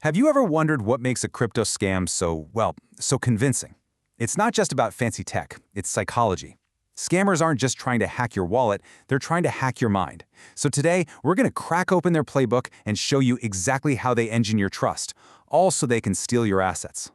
Have you ever wondered what makes a crypto scam so convincing? It's not just about fancy tech, it's psychology. Scammers aren't just trying to hack your wallet, they're trying to hack your mind. So today, we're going to crack open their playbook and show you exactly how they engineer trust, all so they can steal your assets.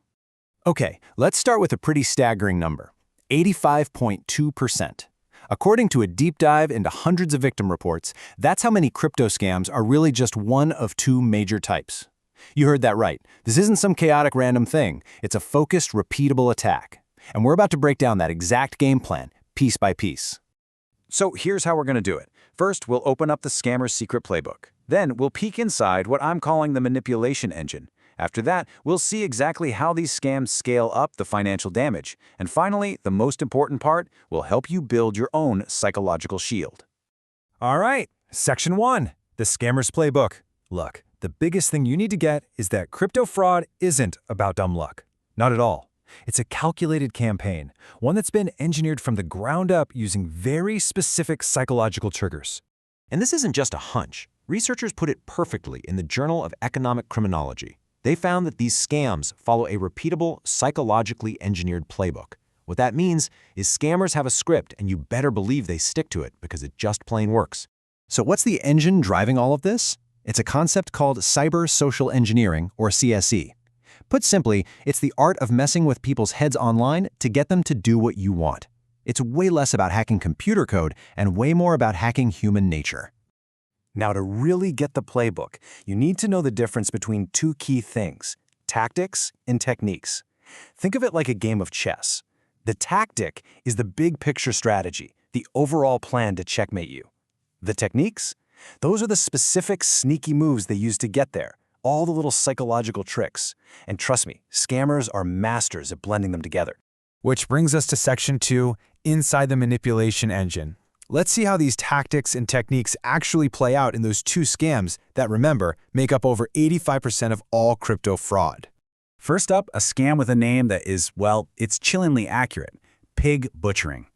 Okay, let's start with a pretty staggering number, 85.2%. According to a deep dive into hundreds of victim reports, that's how many crypto scams are really just one of two major types. You heard that right. This isn't some chaotic random thing. It's a focused, repeatable attack. And we're about to break down that exact game plan, piece by piece. So here's how we're going to do it. First, we'll open up the scammer's secret playbook. Then we'll peek inside what I'm calling the manipulation engine. After that, we'll see exactly how these scams scale up the financial damage. And finally, the most important part, will help you build your own psychological shield. All right, Section 1, the scammer's playbook. Look, the biggest thing you need to get is that crypto fraud isn't about dumb luck. Not at all. It's a calculated campaign, one that's been engineered from the ground up using very specific psychological triggers. And this isn't just a hunch. Researchers put it perfectly in the Journal of Economic Criminology. They found that these scams follow a repeatable, psychologically engineered playbook. What that means is scammers have a script, and you better believe they stick to it because it just plain works. So what's the engine driving all of this? It's a concept called cyber social engineering, or CSE. Put simply, it's the art of messing with people's heads online to get them to do what you want. It's way less about hacking computer code and way more about hacking human nature. Now, to really get the playbook, you need to know the difference between two key things, tactics and techniques. Think of it like a game of chess. The tactic is the big picture strategy, the overall plan to checkmate you. The techniques? Those are the specific sneaky moves they use to get there, all the little psychological tricks. And trust me, scammers are masters at blending them together. Which brings us to Section 2, inside the manipulation engine. Let's see how these tactics and techniques actually play out in those two scams that, remember, make up over 85% of all crypto fraud. First up, a scam with a name that is, well, it's chillingly accurate, pig butchering.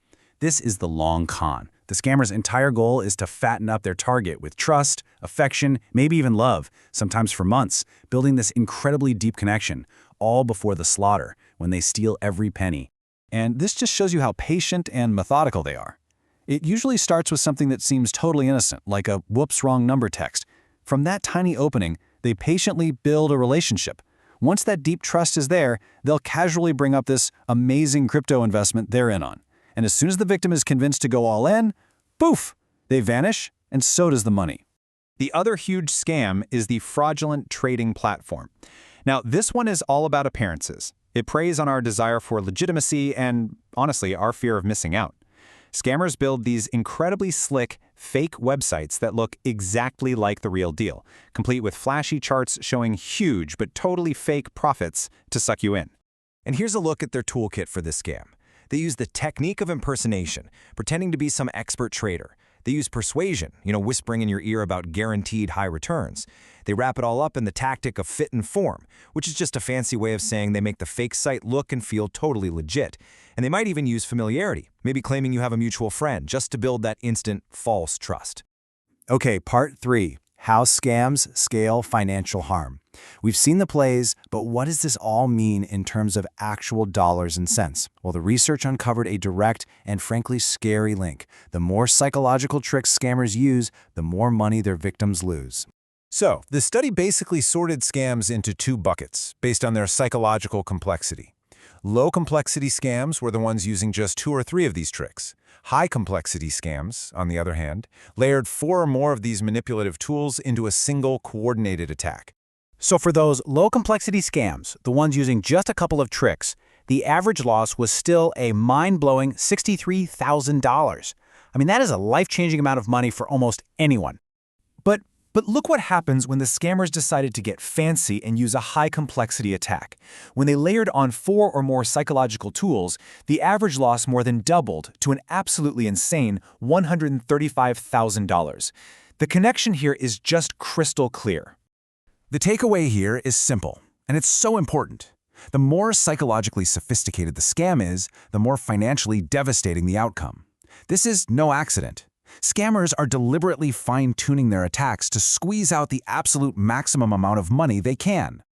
This is the long con. The scammer's entire goal is to fatten up their target with trust, affection, maybe even love, sometimes for months, building this incredibly deep connection, all before the slaughter, when they steal every penny. And this just shows you how patient and methodical they are. It usually starts with something that seems totally innocent, like a whoops, wrong number text. From that tiny opening, they patiently build a relationship. Once that deep trust is there, they'll casually bring up this amazing crypto investment they're in on. And as soon as the victim is convinced to go all in, poof, they vanish, and so does the money. The other huge scam is the fraudulent trading platform. Now, this one is all about appearances. It preys on our desire for legitimacy and, honestly, our fear of missing out. Scammers build these incredibly slick, fake websites that look exactly like the real deal, complete with flashy charts showing huge but totally fake profits to suck you in. And here's a look at their toolkit for this scam. They use the technique of impersonation, pretending to be some expert trader. They use persuasion, whispering in your ear about guaranteed high returns. They wrap it all up in the tactic of fit and form, which is just a fancy way of saying they make the fake site look and feel totally legit. And they might even use familiarity, maybe claiming you have a mutual friend, just to build that instant false trust. Okay, part 3, how scams scale financial harm. We've seen the plays, but what does this all mean in terms of actual dollars and cents? Well, the research uncovered a direct and frankly scary link. The more psychological tricks scammers use, the more money their victims lose. So, the study basically sorted scams into two buckets based on their psychological complexity. Low-complexity scams were the ones using just 2 or 3 of these tricks. High-complexity scams, on the other hand, layered 4 or more of these manipulative tools into a single coordinated attack. So for those low-complexity scams, the ones using just a couple of tricks, the average loss was still a mind-blowing $63,000. I mean, that is a life-changing amount of money for almost anyone. But look what happens when the scammers decided to get fancy and use a high-complexity attack. When they layered on 4 or more psychological tools, the average loss more than doubled to an absolutely insane $135,000. The connection here is just crystal clear. The takeaway here is simple, and it's so important. The more psychologically sophisticated the scam is, the more financially devastating the outcome. This is no accident. Scammers are deliberately fine-tuning their attacks to squeeze out the absolute maximum amount of money they can.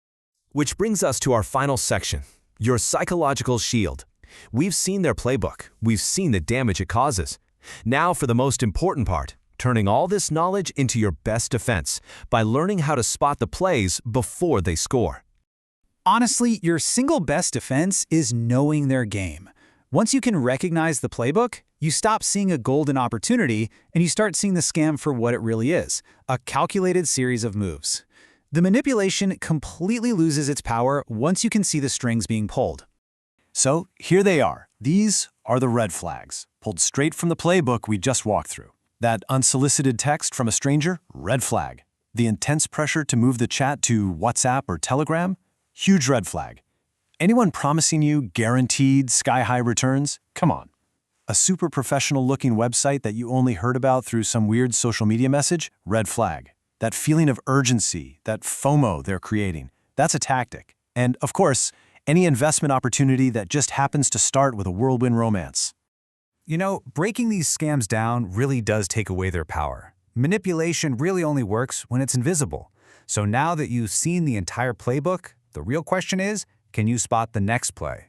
Which brings us to our final section, your psychological shield. We've seen their playbook. We've seen the damage it causes. Now for the most important part, turning all this knowledge into your best defense by learning how to spot the plays before they score. Honestly, your single best defense is knowing their game. Once you can recognize the playbook, you stop seeing a golden opportunity and you start seeing the scam for what it really is, a calculated series of moves. The manipulation completely loses its power once you can see the strings being pulled. So here they are. These are the red flags, pulled straight from the playbook we just walked through. That unsolicited text from a stranger, red flag. The intense pressure to move the chat to WhatsApp or Telegram, huge red flag. Anyone promising you guaranteed sky-high returns? Come on. A super professional-looking website that you only heard about through some weird social media message? Red flag. That feeling of urgency, that FOMO they're creating, that's a tactic. And, of course, any investment opportunity that just happens to start with a whirlwind romance. You know, breaking these scams down really does take away their power. Manipulation really only works when it's invisible. So now that you've seen the entire playbook, the real question is, can you spot the next play?